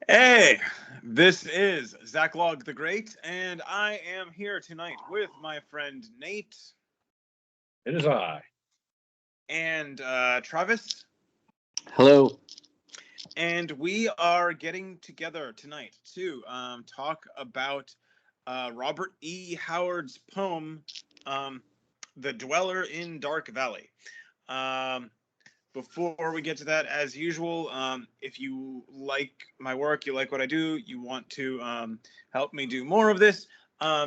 Hey, this is Zach Log the Great, and I am here tonight with my friend Nate. It is I. And Travis. Hello. And we are getting together tonight to talk about Robert E. Howard's poem, The Dweller in Dark Valley. Before we get to that, as usual, if you like my work, you like what I do, you want to help me do more of this,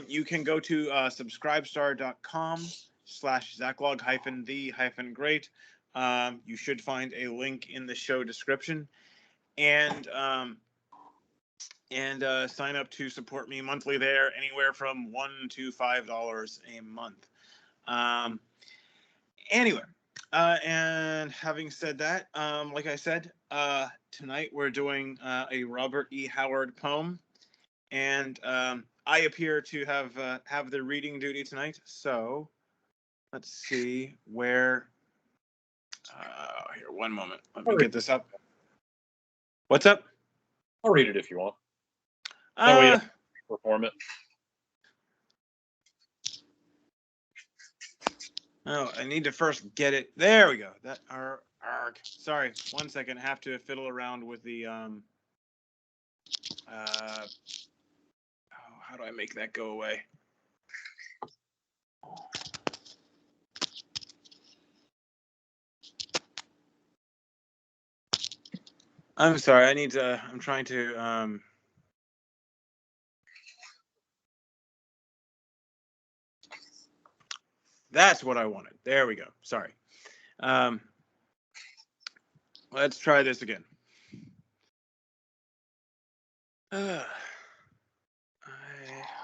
you can go to subscribestar.com/Zachlog-the-great. You should find a link in the show description, and sign up to support me monthly there, anywhere from $1 to $5 a month. Anyway. And having said that, like I said, tonight we're doing a Robert E. Howard poem, and I appear to have the reading duty tonight. So let's see where. Here, one moment. Let me get this up. What's up? I'll read it if you want. That way you don't perform it. Oh, I need to first get it. There we go. That sorry, 1 second. I have to fiddle around with the how do I make that go away? I'm sorry. I'm trying to that's what I wanted. There we go. Sorry. Let's try this again. I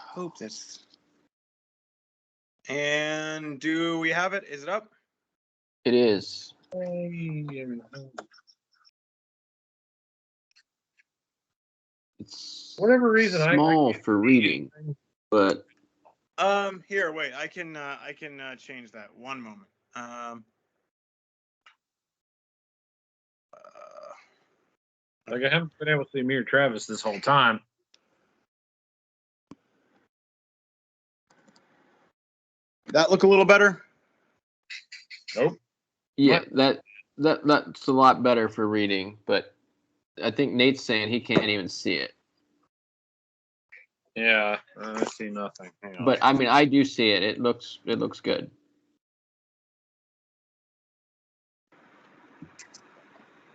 hope that's. And do we have it? Is it up? It is. It's whatever reason small for reading, but here, wait. I can change that. One moment. Like I haven't been able to see me or Travis this whole time. That look a little better? Nope. Yeah, that's a lot better for reading, but I think Nate's saying he can't even see it. Yeah, I see nothing. Hang on. But I mean, I do see it. It looks good.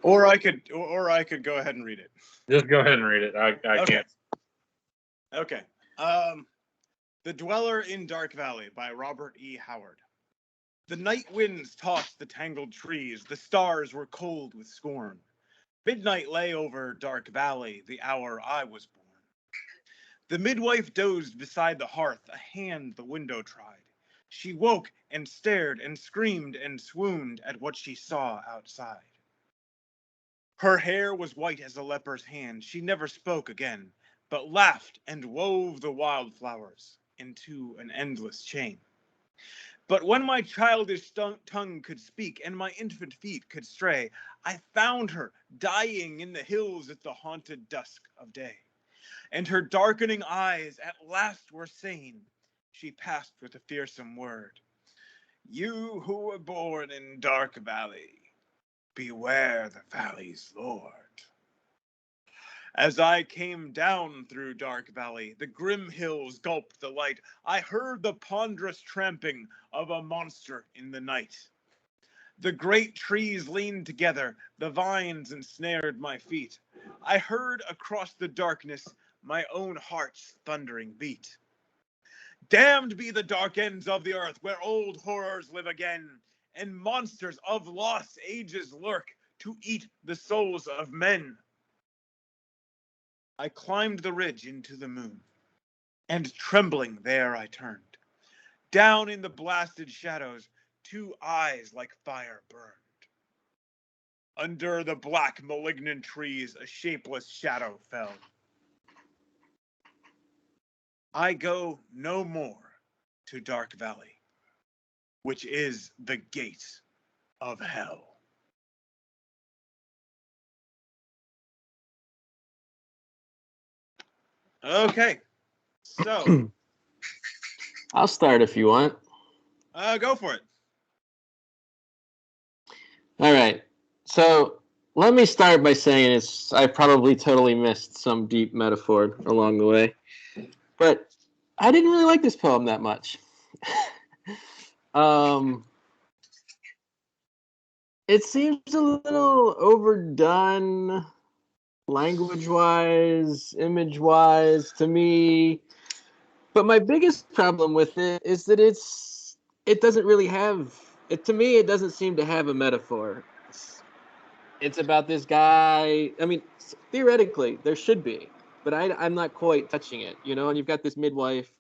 Or I could go ahead and read it. Just go ahead and read it. I can't. Okay. The Dweller in Dark Valley by Robert E. Howard. The night winds tossed the tangled trees. The stars were cold with scorn. Midnight lay over Dark Valley the hour I was born. The midwife dozed beside the hearth. A hand the window tried. She woke and stared and screamed and swooned at what she saw outside. Her hair was white as a leper's hand. She never spoke again, but laughed and wove the wildflowers into an endless chain. But when my childish tongue could speak and my infant feet could stray, I found her dying in the hills at the haunted dusk of day. And her darkening eyes at last were sane. She passed with a fearsome word. You who were born in Dark Valley, beware the valley's lord. As I came down through Dark Valley, the grim hills gulped the light. I heard the ponderous tramping of a monster in the night. The great trees leaned together, the vines ensnared my feet. I heard across the darkness my own heart's thundering beat. Damned be the dark ends of the earth, where old horrors live again, and monsters of lost ages lurk to eat the souls of men. I climbed the ridge into the moon, and trembling there I turned. Down in the blasted shadows, 2 eyes like fire burned. Under the black malignant trees, a shapeless shadow fell. I go no more to Dark Valley, which is the gate of hell. Okay. So, I'll start if you want. go for it. All right. So let me start by saying I probably totally missed some deep metaphor along the way, but I didn't really like this poem that much. It seems a little overdone, language-wise, image-wise to me. But my biggest problem with it is that it doesn't really have it. To me, it doesn't seem to have a metaphor. It's about this guy. I mean, theoretically, there should be, but I'm not quite touching it, you know. And you've got this midwife.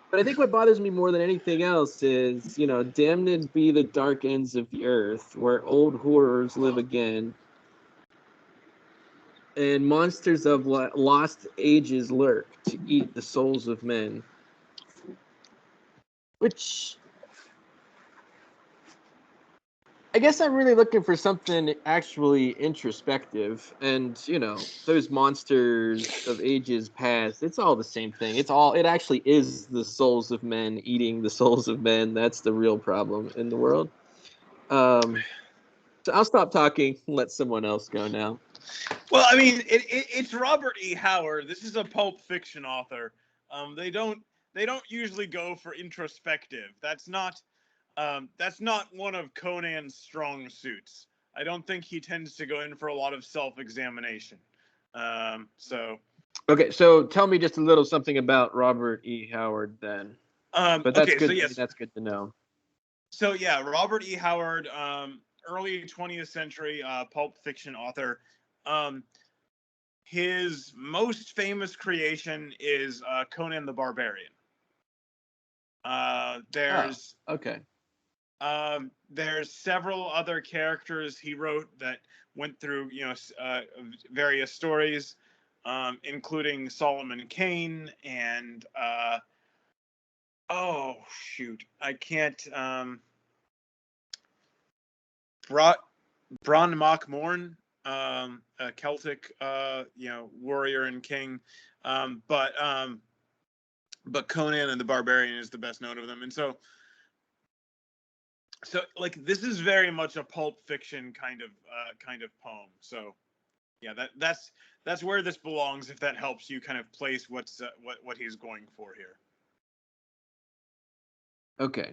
But I think what bothers me more than anything else is, you know, damned be the dark ends of the earth, where old horrors live again, and monsters of lost ages lurk to eat the souls of men. Which, I guess I'm really looking for something actually introspective, and you know, those monsters of ages past, it's all the same thing. It actually is the souls of men eating the souls of men. That's the real problem in the world. So I'll stop talking and let someone else go now. Well, I mean, it's Robert E. Howard. This is a pulp fiction author. They don't usually go for introspective. That's not one of Conan's strong suits. I don't think he tends to go in for a lot of self-examination. So. Okay, so tell me just a little something about Robert E. Howard then. But that's okay, good. So yes. That's good to know. So yeah, Robert E. Howard, early 20th century pulp fiction author. His most famous creation is Conan the Barbarian. There's several other characters he wrote that went through, various stories, including Solomon Kane and I can't. Bron Mock Morn, a Celtic, warrior and king, but Conan and the Barbarian is the best known of them, and so like this is very much a pulp fiction kind of poem. So yeah, that's where this belongs. If that helps you kind of place what he's going for here. Okay.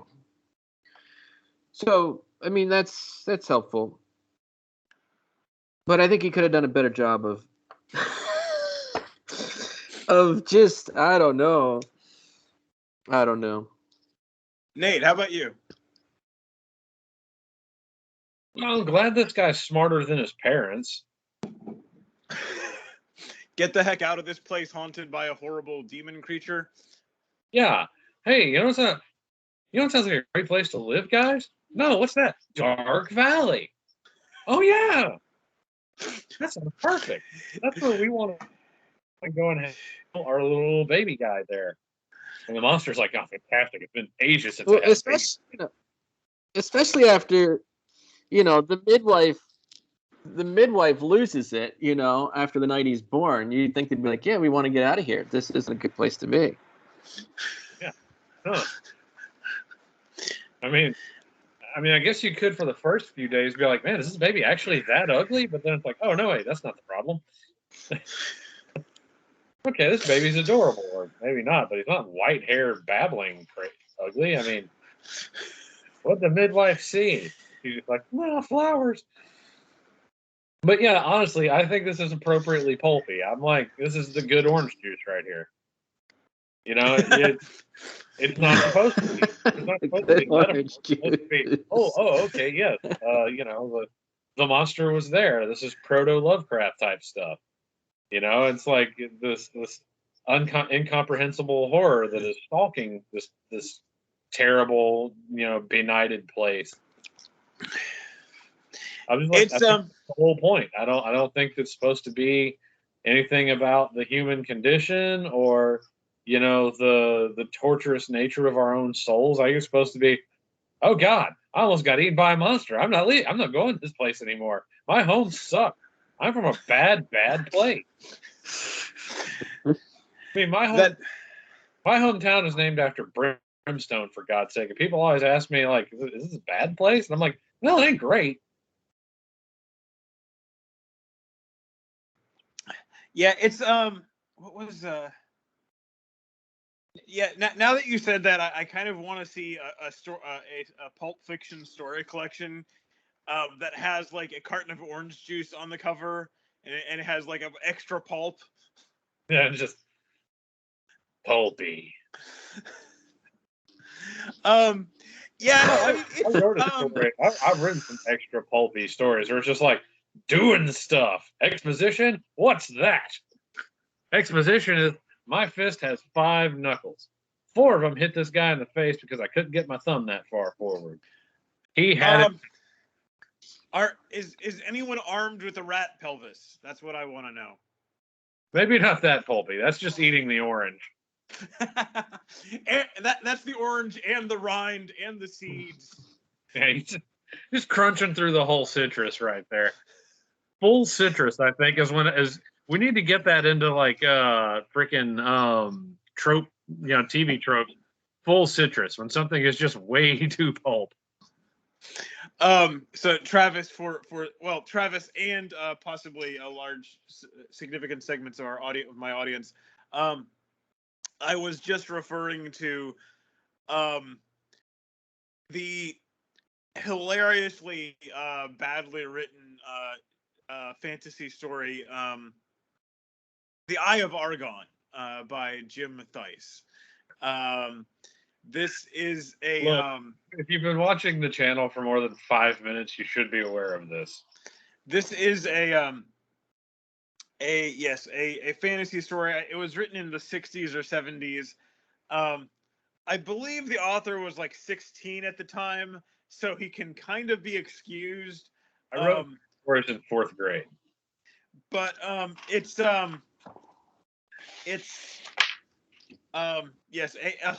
So I mean that's helpful. But I think he could have done a better job of just I don't know. Nate, how about you? Well, I'm glad this guy's smarter than his parents. Get the heck out of this place haunted by a horrible demon creature. Yeah. Hey, you know what sounds like a great place to live, guys? No, what's that? Dark Valley. Oh yeah. That sounds perfect. That's where we want to go and have our little baby guy there. And the monster's like, oh, fantastic. It's been ages since I had a baby. Especially after, the midwife loses it, after the night he's born. You'd think they'd be like, yeah, we want to get out of here. This isn't a good place to be. Yeah. Huh. I mean, I guess you could for the first few days be like, man, is this baby actually that ugly? But then it's like, oh, no, wait, that's not the problem. Okay, this baby's adorable. Or maybe not, but he's not white-haired, babbling ugly. I mean, what'd the midwife see? She's just like, no, flowers. But yeah, honestly, I think this is appropriately pulpy. I'm like, this is the good orange juice right here. It's not supposed to be. It's not supposed to be orange juice. It's supposed to be, okay, yes. The monster was there. This is proto Lovecraft type stuff. It's like this incomprehensible horror that is stalking this terrible, benighted place. I was like, that's the whole point. I don't think it's supposed to be anything about the human condition or the torturous nature of our own souls. I think it's supposed to be, oh God, I almost got eaten by a monster. I'm not going to this place anymore. My home sucks. I'm from a bad place. I mean, my hometown is named after Brimstone, for God's sake. And people always ask me, like, is this a bad place? And I'm like, no, it ain't great. Yeah, it's what was yeah. Now that you said that, I kind of want to see a Pulp Fiction story collection that has like a carton of orange juice on the cover, and it has like an extra pulp. Yeah, just pulpy. Yeah, No, I mean, it's, I wrote a story. I've written some extra pulpy stories where it's just like doing stuff. Exposition? What's that? Exposition is my fist has 5 knuckles. 4 of them hit this guy in the face because I couldn't get my thumb that far forward. He had it. Is anyone armed with a rat pelvis? That's what I want to know. Maybe not that pulpy. That's just eating the orange. And that's the orange and the rind and the seeds. Yeah, he's just crunching through the whole citrus right there. Full citrus, I think, is we need to get that into like freaking trope, TV trope. Full citrus when something is just way too pulp. So Travis Travis and possibly a large significant segments of my audience. I was just referring to the hilariously badly written fantasy story, The Eye of Argon, by Jim Mathias. This is a Look, if you've been watching the channel for more than 5 minutes, you should be aware of this. This is a fantasy story. It was written in the 60s or 70s. I believe the author was like 16 at the time, so he can kind of be excused. I wrote stories in 4th grade. But it's a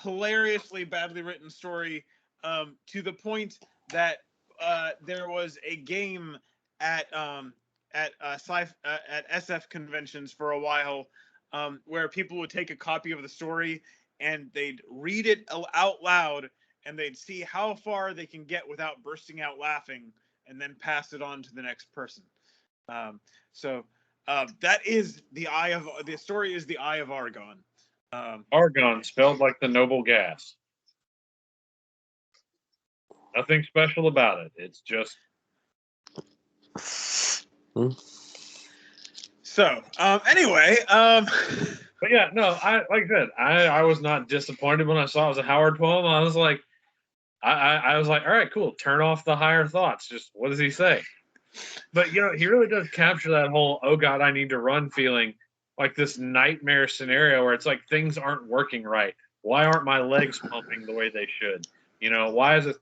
hilariously badly written story, to the point that there was a game at SF conventions for a while, where people would take a copy of the story and they'd read it out loud, and they'd see how far they can get without bursting out laughing, and then pass it on to the next person. That is the story is The Eye of Argon. Argon, spelled like the noble gas. Nothing special about it. It's just. So, anyway, But yeah, no, like I said, I was not disappointed when I saw it was a Howard poem. I was like, I was like, all right, cool. Turn off the higher thoughts. Just what does he say? But he really does capture that whole "oh God, I need to run" feeling, like this nightmare scenario where it's like things aren't working right. Why aren't my legs pumping the way they should? Why is it?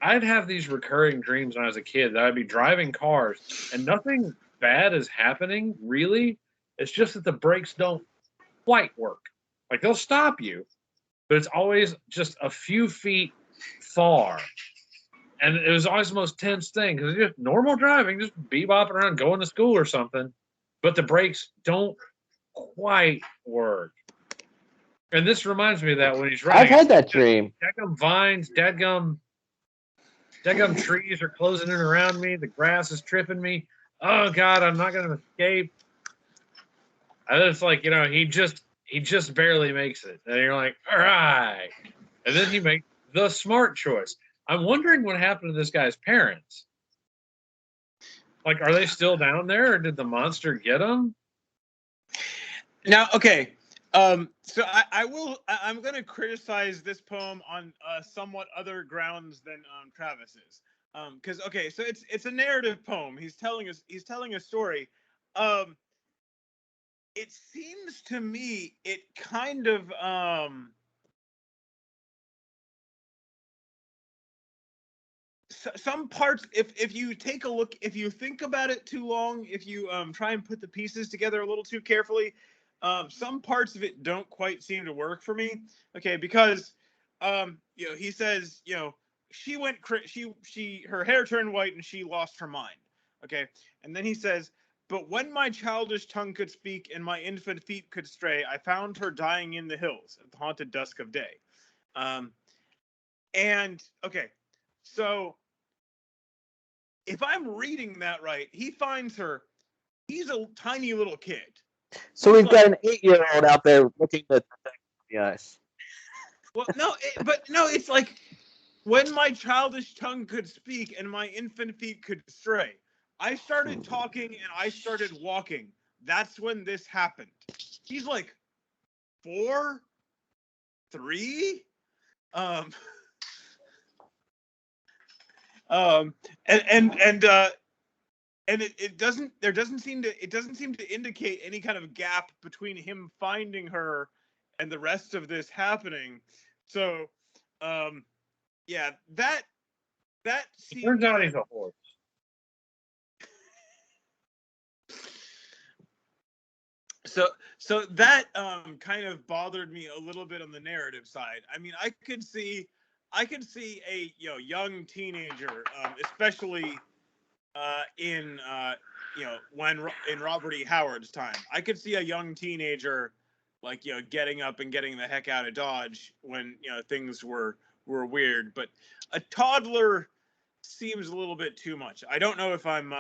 I'd have these recurring dreams when I was a kid that I'd be driving cars and nothing bad is happening, really. It's just that the brakes don't quite work. Like they'll stop you, but it's always just a few feet far. And it was always the most tense thing because it's just normal driving, just bebopping around, going to school or something, but the brakes don't quite work. And this reminds me of that when he's riding. I've had that dream. Dadgum vines, dadgum trees are closing in around me. The grass is tripping me. Oh God, I'm not going to escape. And it's like, he just barely makes it. And you're like, all right. And then he makes the smart choice. I'm wondering what happened to this guy's parents. Like, are they still down there, or did the monster get them? Now, okay. So I'm going to criticize this poem on somewhat other grounds than Travis's. Because so it's a narrative poem. He's telling a story. It seems to me it kind of some parts, if you take a look, if you think about it too long, if you try and put the pieces together a little too carefully, some parts of it don't quite seem to work for me. Okay, because he says, she went her hair turned white and she lost her mind. Okay, and then he says, But when my childish tongue could speak and my infant feet could stray, I found her dying in the hills at the haunted dusk of day. And okay, so if I'm reading that right, he finds her. He's a tiny little kid. So He's we've got an 8-year-old out there looking to the eyes. Well, no, it's like when my childish tongue could speak and my infant feet could stray. I started talking and I started walking. That's when this happened. He's like 4, 3, and it doesn't seem to indicate any kind of gap between him finding her and the rest of this happening. So, yeah, that seems. Turns out he's a horse. So that kind of bothered me a little bit on the narrative side. I mean, I could see a young teenager, especially in when in Robert E. Howard's time. I could see a young teenager like getting up and getting the heck out of Dodge when things were weird, but a toddler seems a little bit too much. I don't know if I'm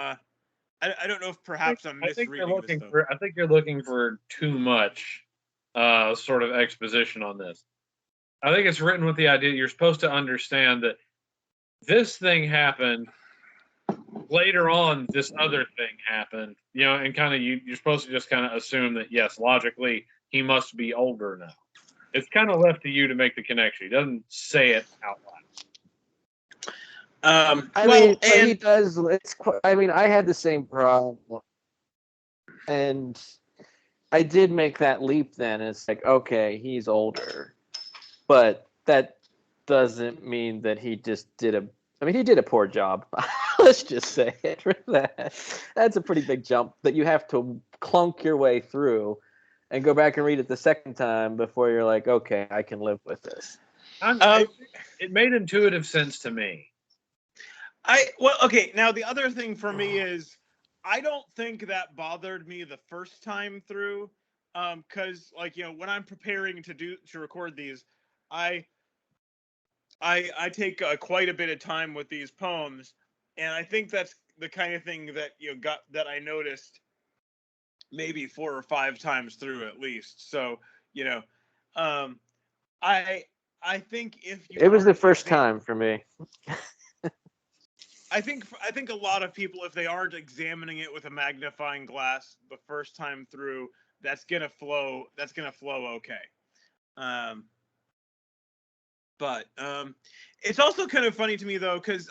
I don't know if perhaps I'm misreading this though. I think you're looking for too much sort of exposition on this. I think it's written with the idea you're supposed to understand that this thing happened. Later on, this other thing happened, and kind of you're supposed to just kind of assume that, yes, logically, he must be older now. It's kind of left to you to make the connection. He doesn't say it out loud. He does. I had the same problem, and I did make that leap. Then it's like, okay, he's older, but that doesn't mean that he just did a. I mean, he did a poor job. Let's just say it. That's a pretty big jump that you have to clunk your way through, and go back and read it the second time before you're like, okay, I can live with this. It made intuitive sense to me. Now the other thing for me is I don't think that bothered me the first time through, because when I'm preparing to record these, I take quite a bit of time with these poems, and I think that's the kind of thing that I noticed maybe 4 or 5 times through at least. So I think if you it was the first time for me. I think a lot of people, if they aren't examining it with a magnifying glass the first time through, that's gonna flow okay. But it's also kind of funny to me though, because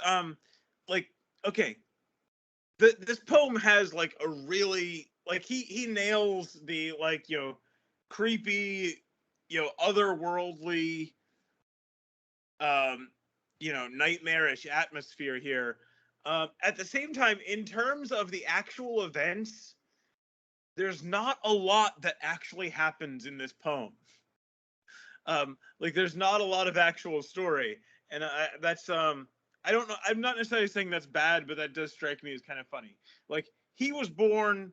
this poem has like a really he nails the creepy, otherworldly, nightmarish atmosphere here. At the same time, in terms of the actual events, there's not a lot that actually happens in this poem. There's not a lot of actual story, and that's I don't know. I'm not necessarily saying that's bad, but that does strike me as kind of funny. He was born.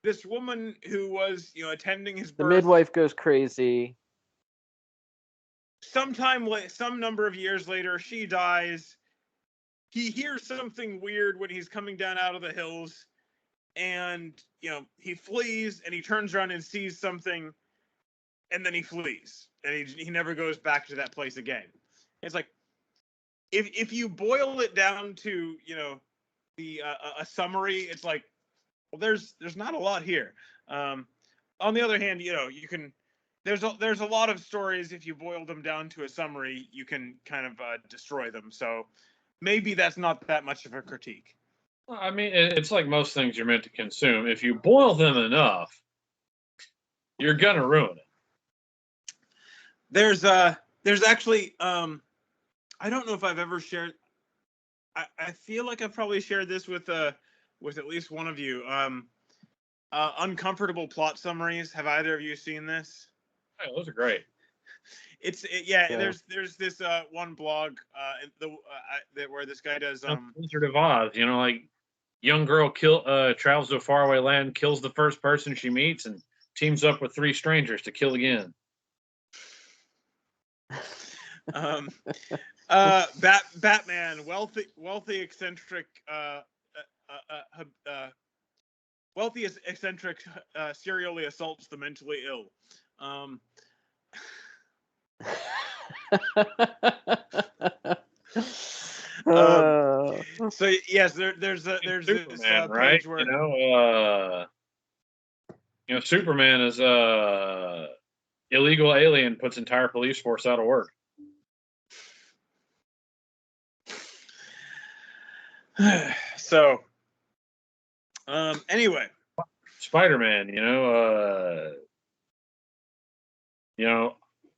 This woman who was attending his birth. The midwife goes crazy. Some number of years later, she dies. He hears something weird when he's coming down out of the hills, and he flees, and he turns around and sees something, and then he flees, and he never goes back to that place again. It's like if you boil it down to a summary, it's like, well, there's not a lot here. On the other hand, you can. There's a lot of stories. If you boil them down to a summary, you can kind of destroy them. So maybe that's not that much of a critique. I mean, it's like most things you're meant to consume. If you boil them enough, you're gonna ruin it. There's actually I don't know if I've ever shared. I feel like I've probably shared this with at least one of you. Uncomfortable Plot Summaries. Have either of you seen this? Oh, those are great. Yeah. There's this one blog where this guy does Wizard of Oz, young girl travels to a faraway land, kills the first person she meets, and teams up with 3 strangers to kill again. Batman, wealthy eccentric serially assaults the mentally ill. So yes, there's Superman, this page right? where Superman is illegal alien, puts entire police force out of work. So anyway, Spider-Man,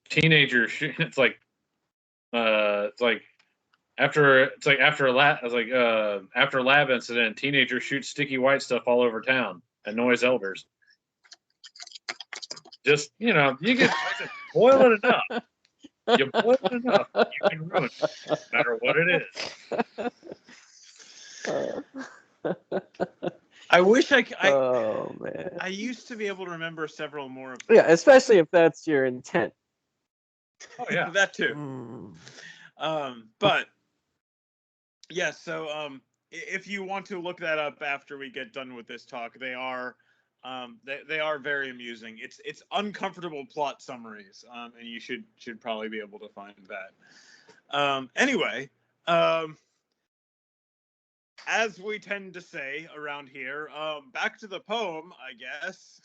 teenagers. It's like after a lab incident, teenagers shoot sticky white stuff all over town at Noy's elders. Just you get boil it enough. You boil it enough, you can ruin it, no matter what it is. I wish I. Oh man! I used to be able to remember several more of. Yeah, especially if that's your intent. Oh yeah, that too. But yeah, so if you want to look that up after we get done with this talk, they are very amusing. It's Uncomfortable Plot Summaries, and you should probably be able to find that. Anyway, as we tend to say around here, back to the poem, I guess.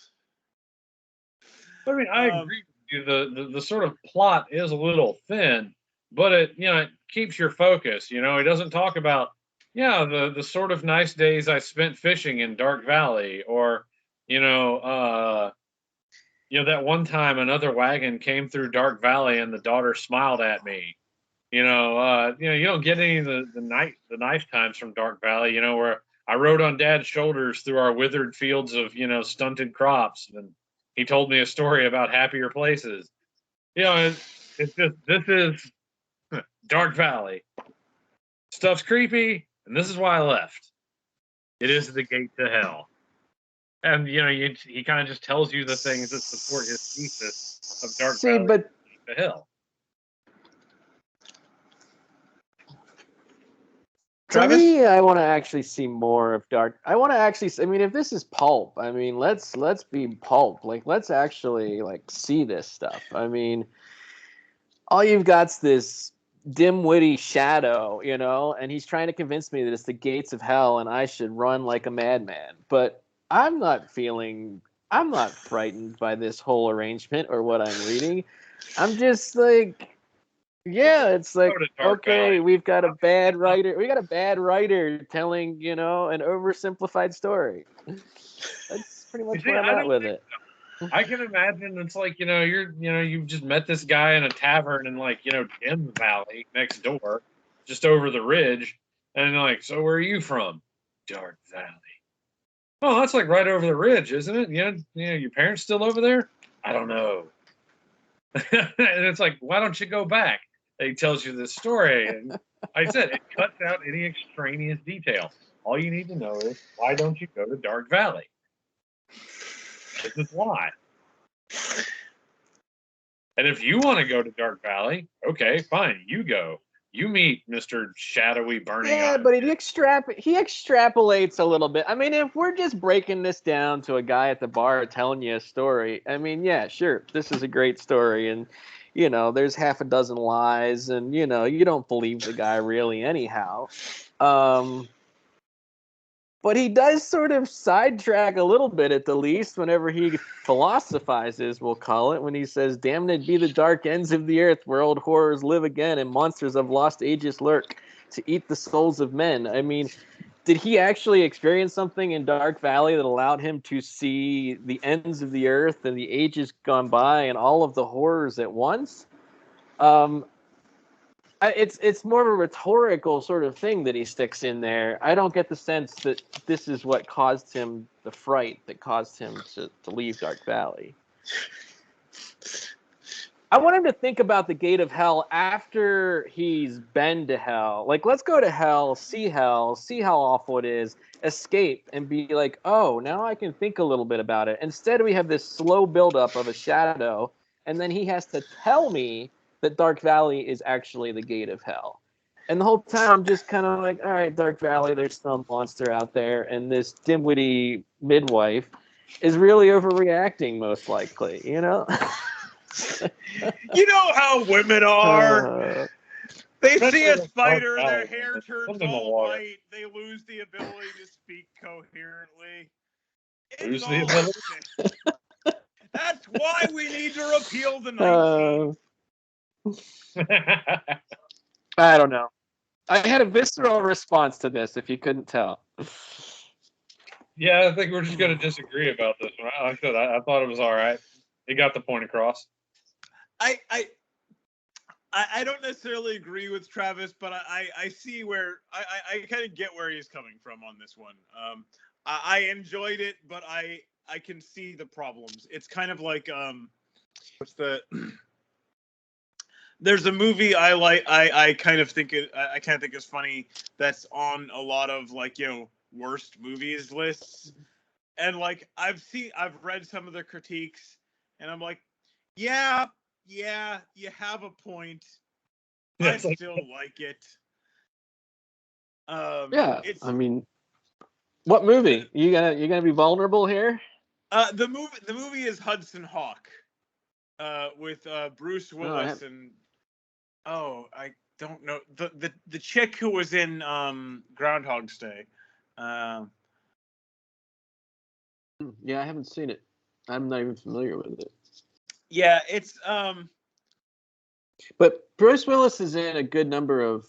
I mean, I agree with you. The sort of plot is a little thin, but it keeps your focus. He doesn't talk about the sort of nice days I spent fishing in Dark Valley, or that one time another wagon came through Dark Valley and the daughter smiled at me. You don't get any of the nice times from Dark Valley. Where I rode on Dad's shoulders through our withered fields of stunted crops, and he told me a story about happier places. It's just, this is Dark Valley. Stuff's creepy, and this is why I left. It is the gate to hell. And he kind of just tells you the things that support his thesis of Dark Valley but to hell. To me, I want to actually see more of Dark. I want to actually. I mean, if this is pulp, I mean, let's be pulp. Like, let's actually see this stuff. I mean, all you've got's this dim-witty shadow, and he's trying to convince me that it's the gates of hell and I should run like a madman. But I'm not frightened by this whole arrangement or what I'm reading. I'm just like. Yeah, it's like, okay, we've got a bad writer. We got a bad writer telling, an oversimplified story. That's pretty much where I'm at with it. I can imagine it's like, you've just met this guy in a tavern in Dim Valley next door, just over the ridge, and so where are you from? Dark Valley. Oh, that's right over the ridge, isn't it? Your parents still over there? I don't know. And it's like, why don't you go back? He tells you this story, and like I said, it cuts out any extraneous detail. All you need to know is, why don't you go to Dark Valley? This is why. And if you want to go to Dark Valley, okay, fine, you go. You meet Mr. Shadowy Burning. Yeah, but he extrapolates a little bit. I mean, if we're just breaking this down to a guy at the bar telling you a story, I mean, yeah, sure, this is a great story, and there's half a dozen lies, and you don't believe the guy really anyhow. But he does sort of sidetrack a little bit, at the least, whenever he philosophizes, we'll call it, when he says, "Damned be the dark ends of the earth, where old horrors live again, and monsters of lost ages lurk, to eat the souls of men." I mean, did he actually experience something in Dark Valley that allowed him to see the ends of the earth and the ages gone by and all of the horrors at once? It's more of a rhetorical sort of thing that he sticks in there. I don't get the sense that this is what caused him the fright that caused him to leave Dark Valley. I want him to think about the gate of hell after he's been to hell. Like, let's go to hell, see how awful it is, escape, and be like, oh, now I can think a little bit about it. Instead, we have this slow buildup of a shadow, and then he has to tell me that Dark Valley is actually the gate of hell. And the whole time, I'm just kind of like, all right, Dark Valley, there's some monster out there, and this dimwitty midwife is really overreacting, most likely, you know? You know how women are. They see a Especially spider, Dark their Valley, hair man. turns Something in the all water. white, they lose the ability to speak coherently. Lose It's the all ability? the same. That's why we need to repeal the 19th. I don't know. I had a visceral response to this, if you couldn't tell. Yeah, I think we're just going to disagree about this one. Like I said, I thought it was all right. It got the point across. I don't necessarily agree with Travis, but I see where I kind of get where he's coming from on this one. I enjoyed it, but I can see the problems. It's kind of like what's the there's a movie I like. I kind of think is funny. That's on a lot of like worst movies lists, and like I've read some of the critiques, and I'm like, yeah, you have a point. I still like it. Yeah, I mean, what movie? You gonna be vulnerable here? The movie is Hudson Hawk, with Bruce Willis and I don't know the chick who was in Groundhog's Day. Yeah, I haven't seen it. I'm not even familiar with it. Yeah, it's But Bruce Willis is in a good number of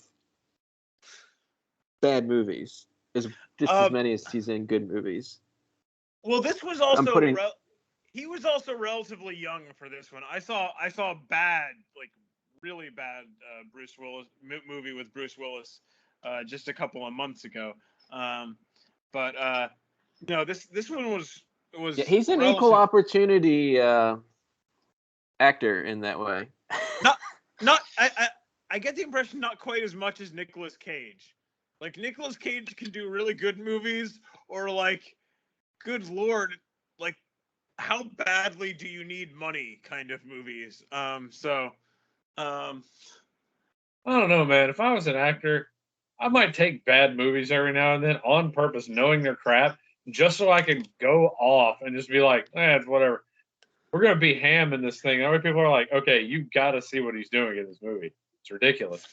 bad movies, just as many as he's in good movies. Well, this was also he was also relatively young for this one. I saw bad, like really bad Bruce Willis movie with Bruce Willis just a couple of months ago. But no, this one was Yeah, he's an equal opportunity actor in that way. Not I get the impression not quite as much as Nicolas Cage. Like Nicolas Cage can do really good movies, or like, good lord, like how badly do you need money kind of movies. I don't know, man. If I was an actor, I might take bad movies every now and then on purpose, knowing they're crap, just so I can go off and just be like, it's whatever. We're gonna be ham in this thing. That way people are like, okay, you gotta see what he's doing in this movie. It's ridiculous.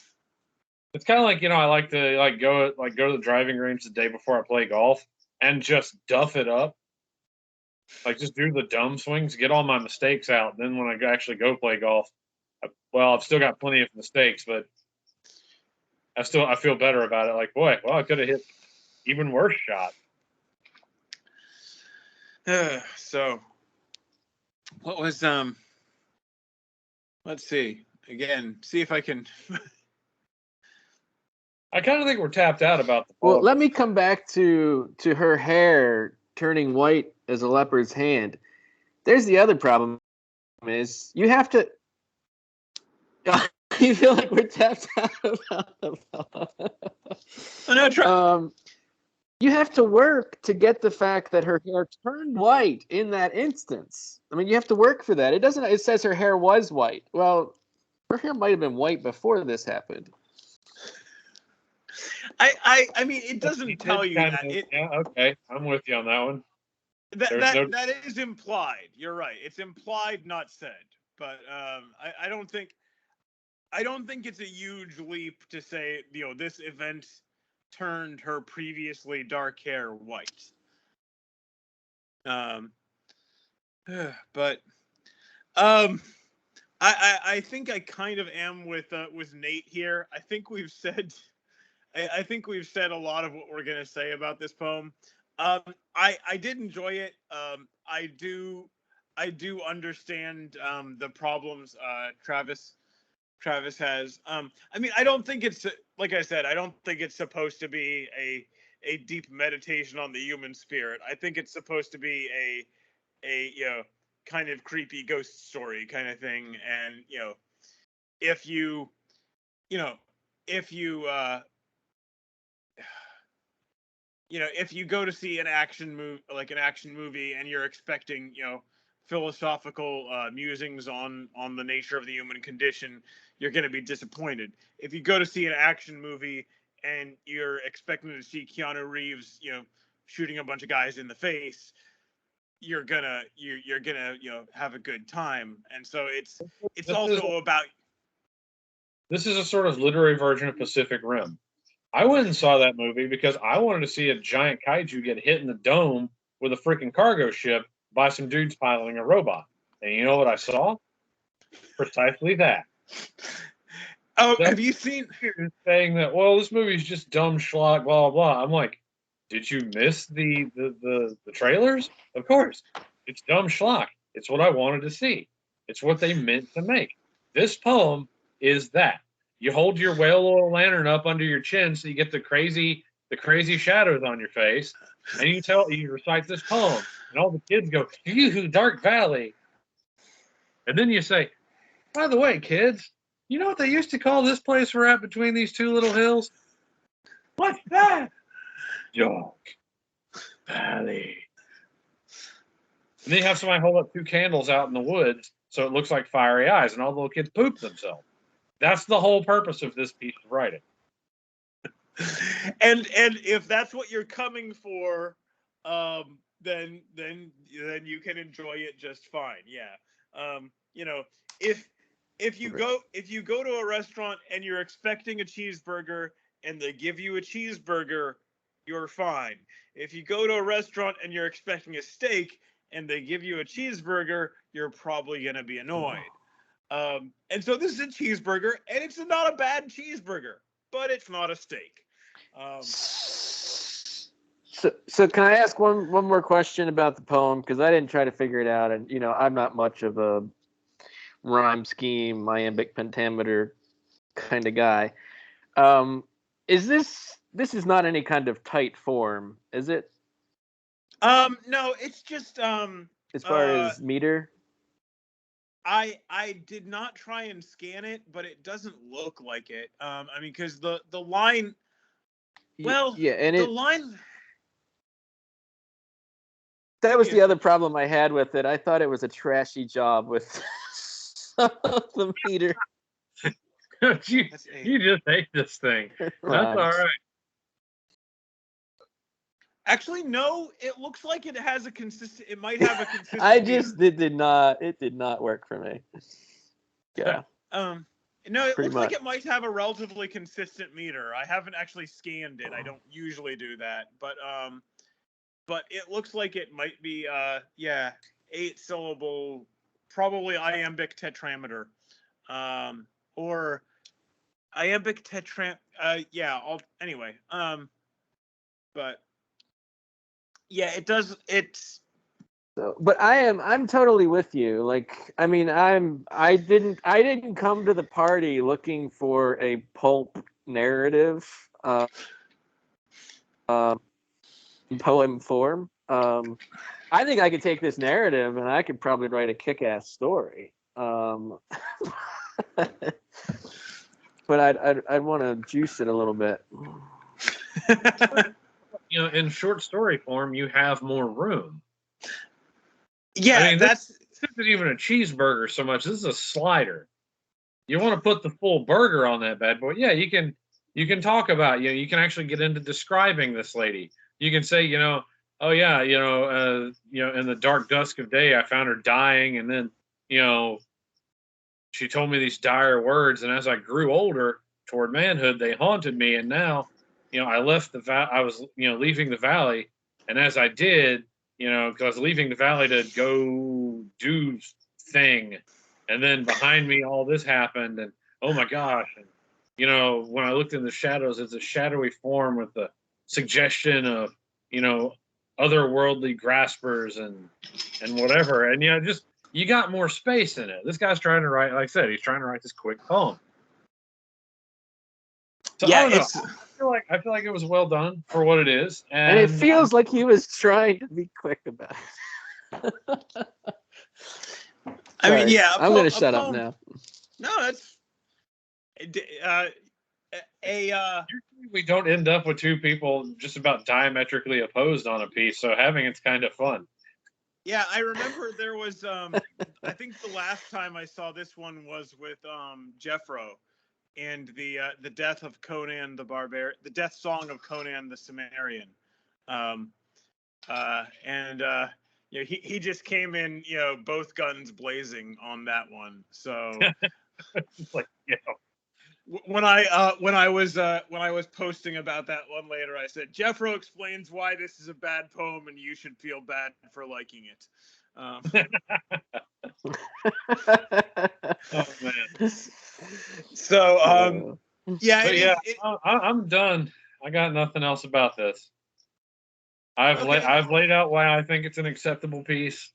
It's kind of like, I like to go to the driving range the day before I play golf and just duff it up. Like just do the dumb swings, get all my mistakes out. Then when I actually go play golf, I've still got plenty of mistakes, but I feel better about it. Like, boy, I could have hit even worse shot. So what was let's see again, see if I can I kind of think we're tapped out about the Well, let me come back to her hair turning white as a leopard's hand. There's the other problem is you have to you feel like we're tapped out about the you have to work to get the fact that her hair turned white in that instance. I mean, you have to work for that. It says her hair was white. Well, her hair might have been white before this happened. I mean, it doesn't tell you that. Yeah, okay, I'm with you on that one. That is implied. You're right. It's implied, not said. But I don't think it's a huge leap to say this event turned her previously dark hair white. But I think I kind of am with Nate here. I think we've said a lot of what we're gonna say about this poem. I did enjoy it. I do understand the problems Travis has. I mean, I don't think it's, like I said, I don't think it's supposed to be a deep meditation on the human spirit. I think it's supposed to be a kind of creepy ghost story kind of thing. And if you if you go to see an action movie and you're expecting philosophical musings on the nature of the human condition, you're going to be disappointed. If you go to see an action movie and you're expecting to see Keanu Reeves shooting a bunch of guys in the face, you're gonna have a good time. And so it's also about. This is a sort of literary version of Pacific Rim. I went and saw that movie because I wanted to see a giant kaiju get hit in the dome with a freaking cargo ship by some dudes piloting a robot. And you know what I saw? Precisely that. Oh, have you seen saying that? Well, this movie's just dumb schlock, blah blah. I'm like, did you miss the trailers? Of course, it's dumb schlock. It's what I wanted to see. It's what they meant to make. This poem is that. You hold your whale oil lantern up under your chin so you get the crazy shadows on your face, and you recite this poem, and all the kids go, "Yoo-hoo, Dark Valley," and then you say, "By the way, kids, you know what they used to call this place we're at between these two little hills? What's that? Dark Valley." And then you have somebody hold up 2 candles out in the woods so it looks like fiery eyes, and all the little kids poop themselves. That's the whole purpose of this piece of writing. And if that's what you're coming for, then you can enjoy it just fine. Yeah. If you go to a restaurant and you're expecting a cheeseburger and they give you a cheeseburger, you're fine. If you go to a restaurant and you're expecting a steak and they give you a cheeseburger, you're probably gonna be annoyed. And so this is a cheeseburger, and it's not a bad cheeseburger, but it's not a steak. So can I ask one more question about the poem? Because I didn't try to figure it out, and I'm not much of a rhyme scheme, iambic pentameter kind of guy. Is this is not any kind of tight form, is it? No, it's just as far as meter. I did not try and scan it, but it doesn't look like it. I mean, because the line. Well, yeah, and the line. That was the other problem I had with it. I thought it was a trashy job with the meter. you just hate this thing. That's all right. Actually, no. It looks like it has a consistent. It might have a consistent. It did not work for me. Yeah. No, it looks like it might have a relatively consistent meter. I haven't actually scanned it. I don't usually do that, but it looks like it might be 8-syllable, probably iambic tetrameter, or iambic anyway, but yeah, it does. It's. So, but I'm totally with you. Like, I mean, I didn't come to the party looking for a pulp narrative, poem form. I think I could take this narrative and I could probably write a kick-ass story. But I'd want to juice it a little bit. In short story form, you have more room. Yeah, I mean, this isn't even a cheeseburger so much. This is a slider. You want to put the full burger on that bad boy. Yeah, you can talk about, you can actually get into describing this lady. You can say, oh yeah, in the dark dusk of day, I found her dying, and then, she told me these dire words, and as I grew older toward manhood, they haunted me, and now, I left I was, leaving the valley, and as I did, because I was leaving the valley to go do thing, and then behind me all this happened, and oh my gosh, and when I looked in the shadows, it's a shadowy form with the suggestion of otherworldly graspers and whatever, and just you got more space in it. This guy's trying to write, like I said, he's trying to write this quick poem. So yeah, I don't know. I feel like it was well done for what it is, and it feels like he was trying to be quick about it. I mean, yeah. I'm going to shut up now. No, that's Usually we don't end up with two people just about diametrically opposed on a piece, so having it's kind of fun. Yeah, I remember there was I think the last time I saw this one was with Jeffro and the death of Conan the Barbarian, the death song of Conan the Cimmerian. You know, he just came in, you know, both guns blazing on that one. So Like, you know, when I was posting about that one later, I said Jeffro explains why this is a bad poem and you should feel bad for liking it. oh man. So yeah, But I'm done. I got nothing else about this. I've laid out why I think it's an acceptable piece.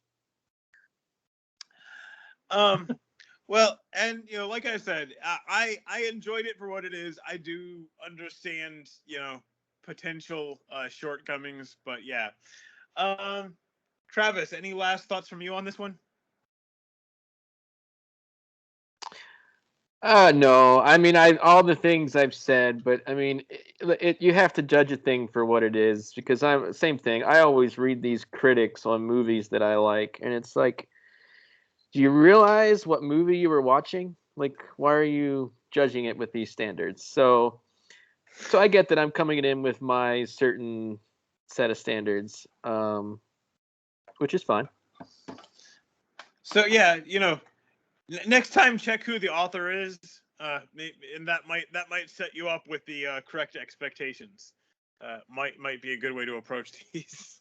Well, and you know, like I said, I enjoyed it for what it is. I do understand, you know, potential shortcomings, but yeah. Travis, any last thoughts from you on this one? No, I mean, all the things I've said, but I mean, you have to judge a thing for what it is, because same thing. I always read these critics on movies that I like, and it's like, do you realize what movie you were watching? Like, why are you judging it with these standards? So I get that I'm coming in with my certain set of standards, which is fine. So yeah, you know, next time check who the author is, and that might set you up with the correct expectations. Might be a good way to approach these.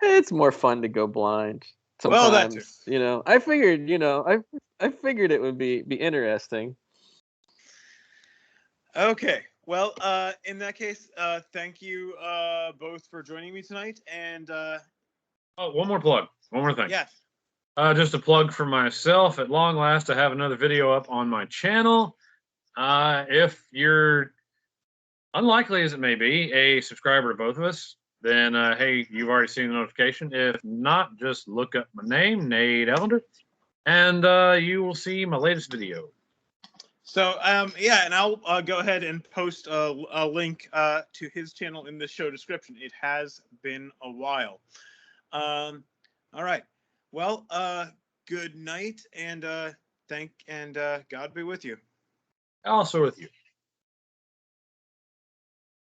It's more fun to go blind sometimes. Well, that too. You know, I figured it would be interesting. Okay. Well, in that case, thank you both for joining me tonight. And one more plug. One more thing. Yes. Just a plug for myself. At long last, I have another video up on my channel. If you're, unlikely as it may be, a subscriber to both of us, then hey, you've already seen the notification. If not, just look up my name, Nate Ellender, and you will see my latest video. So yeah, and I'll go ahead and post a link to his channel in the show description. It has been a while. All right. Well, good night, and God be with you. Also with you.